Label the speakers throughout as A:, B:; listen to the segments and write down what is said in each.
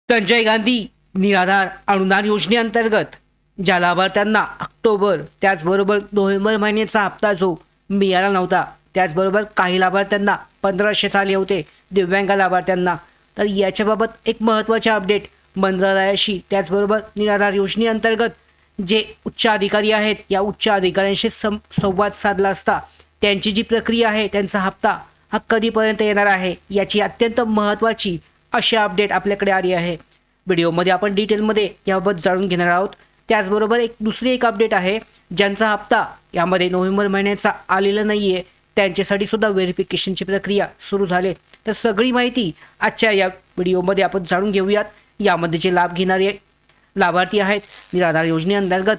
A: संजय गांधी निराधार अनुदान योजनेअंतर्गत ज्या लाभार्थ्यांना ऑक्टोबर त्याचबरोबर नोव्हेंबर महिन्याचा हप्ता जो मिळाला नव्हता, त्याचबरोबर काही लाभार्थ्यांना 1500 आले होते दिव्यांग लाभार्थ्यांना, तर याच्याबाबत एक महत्त्वाचे अपडेट मंत्रालयाशी त्याचबरोबर निराधार योजनेअंतर्गत जे उच्च अधिकारी आहेत या उच्च अधिकाऱ्यांशी संवाद साधला असता त्यांची जी प्रक्रिया आहे त्यांचा हप्ता हा कधीपर्यंत येणार आहे याची अत्यंत महत्त्वाची अशी अपडेट आपल्याकडे आली आहे. व्हिडिओमध्ये आपण डिटेलमध्ये याबाबत जाणून घेणार आहोत. त्याचबरोबर दुसरी एक अपडेट आहे, ज्यांचा हप्ता यामध्ये नोव्हेंबर महिन्याचा आलेला नाही आहे त्यांच्यासाठी सुद्धा व्हेरिफिकेशनची प्रक्रिया सुरू झाली. तर सगळी माहिती आजच्या या व्हिडिओमध्ये आपण जाणून घेऊयात. यामध्ये जे लाभ घेणारे लाभार्थी आहेत निराधार योजनेअंतर्गत,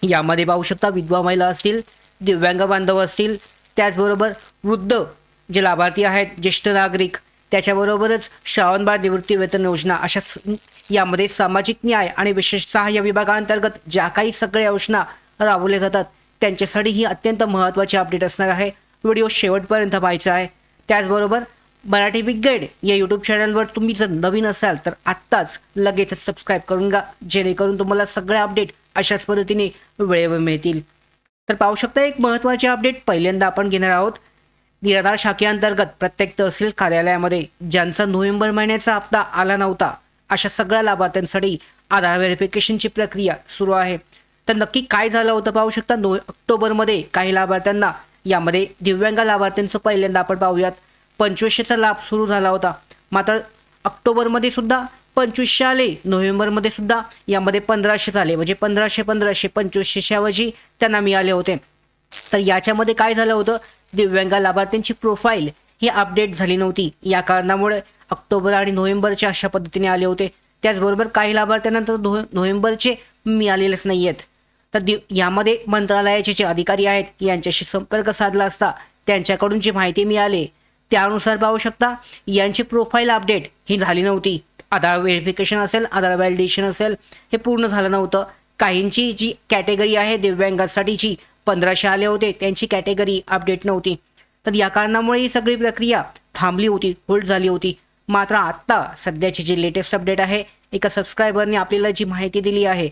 A: यामध्ये पाहू शकता विधवा महिला असतील, दिव्यांग बांधव असतील, त्याचबरोबर वृद्ध जे लाभार्थी आहेत, ज्येष्ठ नागरिक, त्याच्याबरोबरच श्रावणबाळ निवृत्ती वेतन योजना, अशा यामध्ये सामाजिक न्याय आणि विशेष सहाय्य विभागाअंतर्गत ज्या काही सगळ्या योजना राबवल्या जातात त्यांच्यासाठी ही अत्यंत महत्त्वाची अपडेट असणार आहे. व्हिडिओ शेवटपर्यंत पाहायचा आहे. त्याचबरोबर मराठी बिग गाईड या यूट्यूब चॅनलवर तुम्ही जर नवीन असाल तर आत्ताच लगेच सबस्क्राईब करून घ्या, जेणेकरून तुम्हाला सगळे अपडेट अशाच पद्धतीने वेळेवर मिळतील. तर पाहू शकता एक महत्त्वाचे अपडेट पहिल्यांदा आपण घेणार आहोत. निराधार शाखेअंतर्गत प्रत्येक तहसील कार्यालयामध्ये ज्यांचा नोव्हेंबर महिन्याचा हप्ता आला नव्हता अशा सगळ्या लाभार्थ्यांसाठी आधार व्हेरिफिकेशनची प्रक्रिया सुरू आहे. तर नक्की काय झालं होतं पाहू शकता. ऑक्टोबरमध्ये काही लाभार्थ्यांना, यामध्ये दिव्यांग लाभार्थ्यांचं पहिल्यांदा आपण पाहूयात, 2500चा लाभ सुरू झाला होता. मात्र ऑक्टोबरमध्ये सुद्धा 2500 आले, नोव्हेंबरमध्ये सुद्धा यामध्ये 1500 आले, म्हणजे 1500 2500 ऐवजी त्यांना मिळाले होते. तर याच्यामध्ये काय झालं होतं, दिव्यांग लाभार्थ्यांची प्रोफाईल ही अपडेट झाली नव्हती. या कारणामुळे ऑक्टोबर आणि नोव्हेंबरचे अशा पद्धतीने आले होते. त्याचबरोबर काही लाभार्थ्यांना तर नोव्हेंबरचे मिळालेलेच नाही आहेत. तर यामध्ये मंत्रालयाचे जे अधिकारी आहेत यांच्याशी संपर्क साधला असता त्यांच्याकडून जी माहिती मिळाली त्यानुसार पाहू शकता यांची प्रोफाईल अपडेट ही झाली नव्हती. आधार व्हेरिफिकेशन असेल, आधार व्हॅलिडेशन असेल, हे पूर्ण झालं नव्हतं. काहींची जी कॅटेगरी आहे दिव्यांगांसाठीची 1500 आले होते, त्यांची कॅटेगरी अपडेट नव्हती. तर या कारणामुळे ही सगळी प्रक्रिया थांबली होती, होल्ड झाली होती. मात्र आत्ता सध्याची जी लेटेस्ट अपडेट आहे, एका सबस्क्रायबरने आपल्याला जी माहिती दिली आहे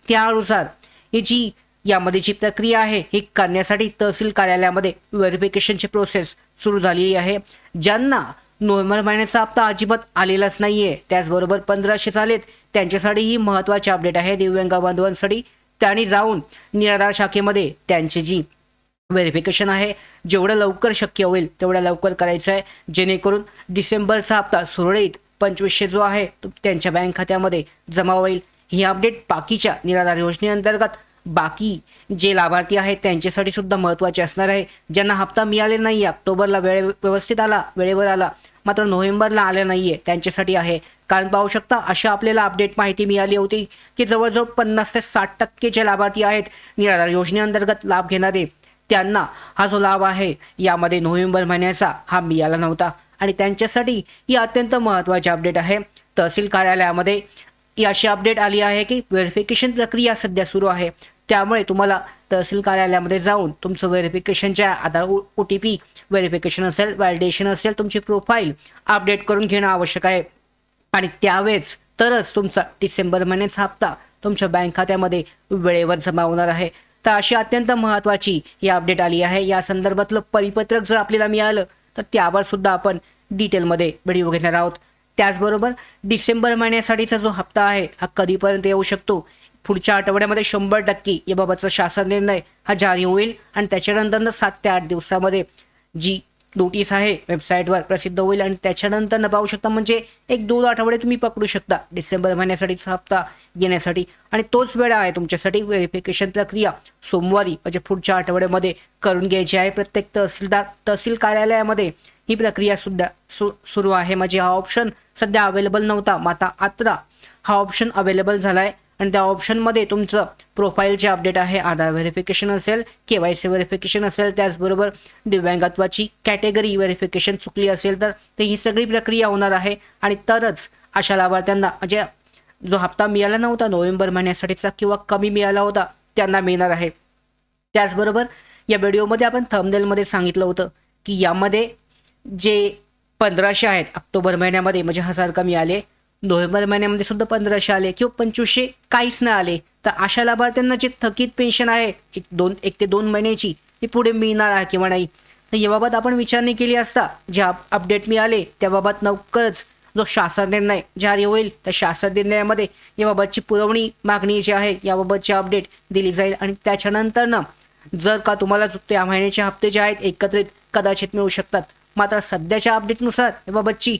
A: त्यानुसार ही जी यामध्ये जी प्रक्रिया आहे ही करण्यासाठी तहसील कार्यालयामध्ये व्हेरिफिकेशनची प्रोसेस सुरू झालेली आहे. ज्यांना नोव्हेंबर महिन्याचा हप्ता अजिबात आलेलाच नाही आहे, त्याचबरोबर 1500 आलेत, त्यांच्यासाठी ही महत्त्वाची अपडेट आहे. दिव्यांग बांधवांसाठी त्यांनी जाऊन निराधार शाखेमध्ये त्यांची जी व्हेरिफिकेशन आहे जेवढं लवकर शक्य होईल तेवढ्या लवकर करायचं आहे, जेणेकरून डिसेंबरचा हप्ता सुरळीत 2500 जो आहे तो त्यांच्या बँक खात्यामध्ये जमा होईल. ही अपडेट बाकीच्या निराधार योजनेअंतर्गत बाकी जे लाभार्थी आहेत त्यांच्यासाठी सुद्धा महत्त्वाचे असणार आहे. ज्यांना हप्ता मिळाले नाही, ऑक्टोबरला व्यवस्थित आला, वेळेवर आला, मात्र नोव्हेंबरला आले नाही आहे, त्यांच्यासाठी आहे. कारण पाहू शकता अशा आपल्याला अपडेट माहिती मिळाली होती की जवळजवळ 50 ते 60% जे लाभार्थी आहेत निराधार योजनेअंतर्गत लाभ घेणारे त्यांना हा जो लाभ आहे यामध्ये नोव्हेंबर महिन्याचा हा मिळाला नव्हता. आणि त्यांच्यासाठी ही अत्यंत महत्त्वाची अपडेट आहे. तहसील कार्यालयामध्ये ही अशी अपडेट आली आहे की व्हेरिफिकेशन प्रक्रिया सध्या सुरू आहे. त्यामुळे तुम्हाला तहसील कार्यालयामध्ये जाऊन तुमचं व्हेरिफिकेशनच्या आधार OTP व्हेरिफिकेशन असेल, व्हॅलिडेशन असेल, तुमची प्रोफाईल अपडेट करून घेणं आवश्यक आहे. आणि त्यावेळेस तरच तुमचा डिसेंबर महिन्याचा हप्ता तुमच्या बँक खात्यामध्ये वेळेवर जमा होणार आहे. तर अशी अत्यंत महत्त्वाची ही अपडेट आली आहे. या संदर्भातलं परिपत्रक जर आपल्याला मिळालं तर त्यावर सुद्धा आपण डिटेलमध्ये व्हिडिओ घेणार आहोत. त्याचबरोबर डिसेंबर महिन्यासाठीचा जो हप्ता आहे हा कधीपर्यंत येऊ शकतो, पुढच्या आठवड्यामध्ये 100% याबाबतचा शासन निर्णय हा जारी होईल. आणि त्याच्यानंतर 7 ते 8 दिवसामध्ये जी नोटीस आहे वेबसाईटवर प्रसिद्ध होईल. आणि त्याच्यानंतर पाहू शकता म्हणजे 1-2 आठवडे तुम्ही पकडू शकता डिसेंबर महिन्यासाठीचा हप्ता येण्यासाठी. आणि तोच वेळ आहे तुमच्यासाठी व्हेरिफिकेशन प्रक्रिया सोमवारी म्हणजे पुढच्या आठवड्यामध्ये करून घ्यायची आहे. प्रत्येक तहसील कार्यालयामध्ये ही प्रक्रिया सुद्धा सुरू आहे. म्हणजे हा ऑप्शन सध्या अवेलेबल नव्हता, मात्र आता हा ऑप्शन अवेलेबल झाला आहे. आणि त्या ऑप्शनमध्ये तुमचं प्रोफाईलचे अपडेट आहे, आधार व्हेरिफिकेशन असेल, KYC व्हेरिफिकेशन असेल, त्याचबरोबर दिव्यांगत्वाची कॅटेगरी व्हेरिफिकेशन चुकली असेल तर ही सगळी प्रक्रिया होणार आहे. आणि तरच अशा लाभार्थ्यांना म्हणजे जो हप्ता मिळाला नव्हता नोव्हेंबर महिन्यासाठीचा किंवा कमी मिळाला होता त्यांना मिळणार आहे. त्याचबरोबर या व्हिडिओमध्ये आपण थंबनेलमध्ये सांगितलं होतं की यामध्ये जे 1500 आहेत ऑक्टोबर महिन्यामध्ये म्हणजे 1000 कमी आले, नोव्हेंबर महिन्यामध्ये सुद्धा 1500 आले किंवा 2500 काहीच नाही आले, तर अशा लाभार्थ्यांना जे थकीत पेन्शन आहे 1 ते 2 महिन्याची ती पुढे मिळणार आहे किंवा नाही, तर याबाबत आपण विचारणी केली असता ज्या अपडेट मिळाले त्याबाबत लवकरच जो शासन निर्णय जारी होईल त्या शासन निर्णयामध्ये याबाबतची पुरवणी मागणी जी आहे याबाबतची अपडेट दिली जाईल. आणि त्याच्यानंतरनं जर का तुम्हाला त्या महिन्याचे हप्ते जे आहेत एकत्रित कदाचित मिळू शकतात. मात्र सध्याच्या अपडेटनुसार याबाबतची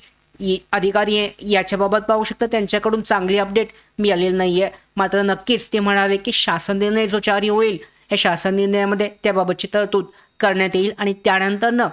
A: अधिकारी याच्याबाबत पाहू शकतात त्यांच्याकडून चांगली अपडेट मिळालेली नाही आहे. मात्र नक्कीच ते म्हणाले की शासन निर्णय जो जारी होईल या शासन निर्णयामध्ये त्याबाबतची तरतूद करण्यात येईल आणि त्यानंतरनं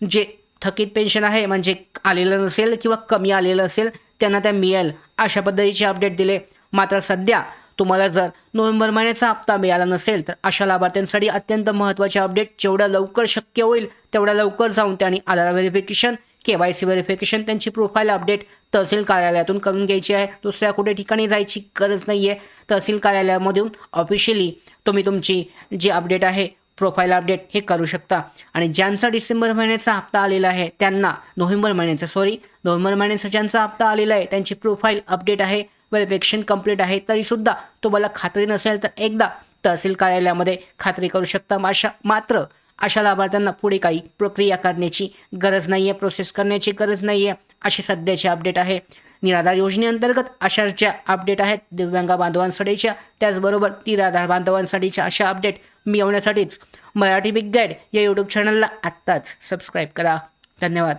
A: जे थकीत पेन्शन आहे म्हणजे आलेलं नसेल किंवा कमी आलेलं असेल त्यांना त्या मिळेल अशा पद्धतीचे अपडेट दिले. मात्र सध्या तुम्हाला जर नोव्हेंबर महिन्याचा हप्ता मिळाला नसेल तर अशा लाभार्थ्यांसाठी अत्यंत महत्त्वाचे अपडेट जेवढ्या लवकर शक्य होईल तेवढ्या लवकर जाऊन त्यांनी आधार व्हेरिफिकेशन KYC व्हेरिफिकेशन त्यांची प्रोफाईल अपडेट तहसील कार्यालयातून करून घ्यायची आहे. दुसऱ्या कुठे ठिकाणी जायची गरज नाही आहे. तहसील कार्यालयामधून ऑफिशियली तुम्ही तुमची जी अपडेट आहे प्रोफाईल अपडेट हे करू शकता. आणि ज्यांचा डिसेंबर महिन्याचा हप्ता आलेला आहे त्यांना नोव्हेंबर महिन्याचा ज्यांचा हप्ता आलेला आहे त्यांची प्रोफाईल अपडेट आहे व्हेरिफिकेशन कंप्लीट आहे तरीसुद्धा तुम्हाला खात्री नसेल तर एकदा तहसील कार्यालयामध्ये खात्री करू शकता. मात्र अशा लाभार्थ्यांना पुढे काही प्रक्रिया करण्याची गरज नाही आहे, प्रोसेस करण्याची गरज नाही आहे अशी सध्याची अपडेट आहे. निराधार योजनेअंतर्गत अशा ज्या अपडेट आहेत दिव्यांग बांधवांसाठीच्या त्याचबरोबर निराधार बांधवांसाठीच्या अशा अपडेट मिळवण्यासाठीच मराठी बिग गाईड या यूट्यूब चॅनलला आत्ताच सबस्क्राईब करा. धन्यवाद.